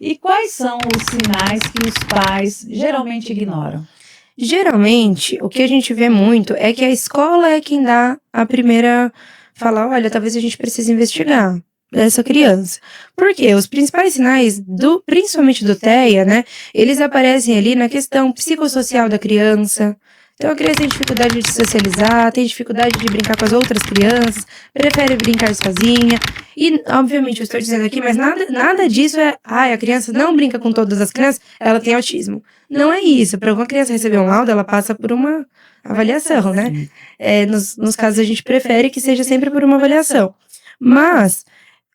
E quais são os sinais que os pais geralmente ignoram? Geralmente, o que a gente vê muito é que a escola é quem dá a primeira fala: "Olha, talvez a gente precise investigar essa criança". Por quê? Os principais sinais principalmente do TEA, né, eles aparecem ali na questão psicossocial da criança. Então a criança tem dificuldade de socializar, tem dificuldade de brincar com as outras crianças, prefere brincar sozinha. E, obviamente, eu estou dizendo aqui, mas nada disso é: "Ai, a criança não brinca com todas as crianças, ela tem autismo". Não é isso. Para uma criança receber um laudo, ela passa por uma avaliação, né? Nos casos, a gente prefere que seja sempre por uma avaliação. Mas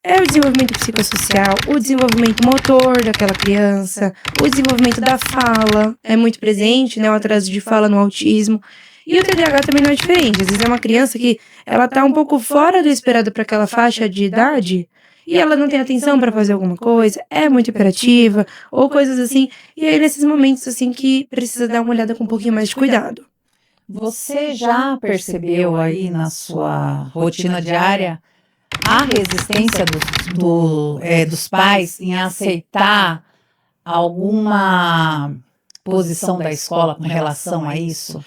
é o desenvolvimento psicossocial, o desenvolvimento motor daquela criança, o desenvolvimento da fala é muito presente, né? O atraso de fala no autismo. E o TDAH também não é diferente. Às vezes é uma criança que ela tá um pouco fora do esperado para aquela faixa de idade e ela não tem atenção para fazer alguma coisa, é muito hiperativa ou coisas assim. E aí nesses momentos assim que precisa dar uma olhada com um pouquinho mais de cuidado. Você já percebeu aí na sua rotina diária a resistência dos pais em aceitar alguma posição da escola com relação a isso?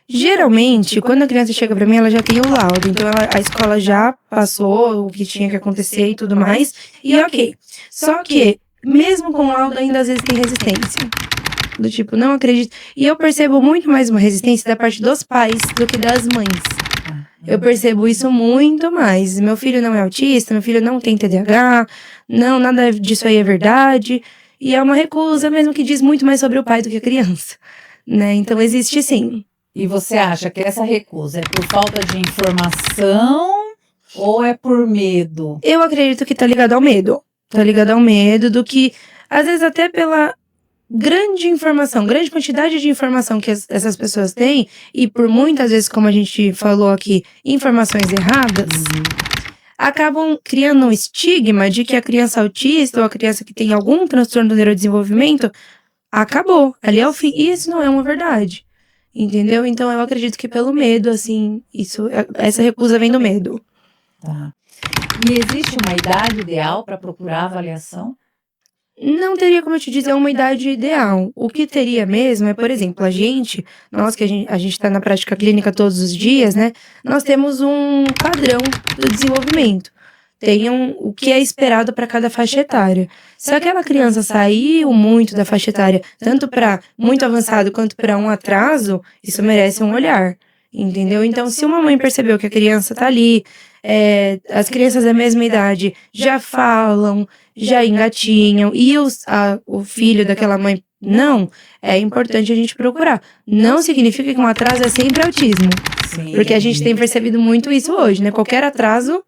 Geralmente, quando a criança chega para mim, ela já tem o laudo. Então, a escola já passou o que tinha que acontecer e tudo mais. E ok. Só que, mesmo com o laudo, ainda às vezes tem resistência. Do tipo, não acredito. E eu percebo muito mais uma resistência da parte dos pais do que das mães. Eu percebo isso muito mais. Meu filho não é autista, meu filho não tem TDAH, não, nada disso aí é verdade. E é uma recusa mesmo que diz muito mais sobre o pai do que a criança, né? Então existe sim. E você acha que essa recusa é por falta de informação ou é por medo? Eu acredito que tá ligado ao medo. Tá ligado ao medo do que, às vezes até pela grande quantidade de informação que essas pessoas têm, e por muitas vezes, como a gente falou aqui, informações erradas, acabam criando um estigma de que a criança autista ou a criança que tem algum transtorno do neurodesenvolvimento acabou, ali é o fim. E isso não é uma verdade, entendeu? Então eu acredito que pelo medo, assim, essa recusa vem do medo. Tá. E existe uma idade ideal para procurar avaliação? Não teria como eu te dizer uma idade ideal. O que teria mesmo é, por exemplo, nós que a gente tá na prática clínica todos os dias, né? Nós temos um padrão do desenvolvimento. Tem o que é esperado para cada faixa etária. Se aquela criança saiu muito da faixa etária, tanto para muito avançado quanto para um atraso, isso merece um olhar, entendeu? Então, se uma mãe percebeu que a criança tá ali, as crianças da mesma idade já falam, já engatinham, e o filho daquela mãe não, é importante a gente procurar. Não significa que um atraso é sempre autismo. Sim. Porque a gente tem percebido muito isso hoje, né? Qualquer atraso,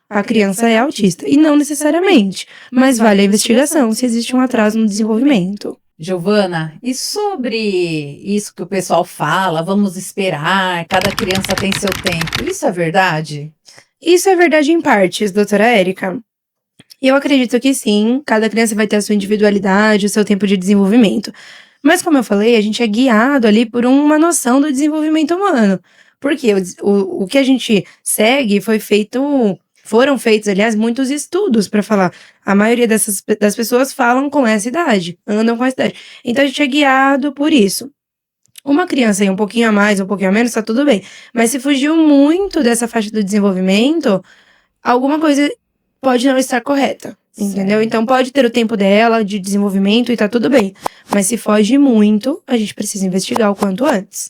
a criança é autista. E não necessariamente. Mas vale a investigação se existe um atraso no desenvolvimento. Giovana, e sobre isso que o pessoal fala, vamos esperar, cada criança tem seu tempo, isso é verdade? Isso é verdade em partes, doutora Érica. E eu acredito que sim, cada criança vai ter a sua individualidade, o seu tempo de desenvolvimento. Mas como eu falei, a gente é guiado ali por uma noção do desenvolvimento humano. Porque o que a gente segue foram feitos, aliás, muitos estudos para falar. A maioria das pessoas falam com essa idade, andam com essa idade. Então a gente é guiado por isso. Uma criança aí um pouquinho a mais, um pouquinho a menos, tá tudo bem. Mas se fugiu muito dessa faixa do desenvolvimento, alguma coisa pode não estar correta, entendeu? Certo. Então pode ter o tempo dela de desenvolvimento e tá tudo bem. Mas se foge muito, a gente precisa investigar o quanto antes.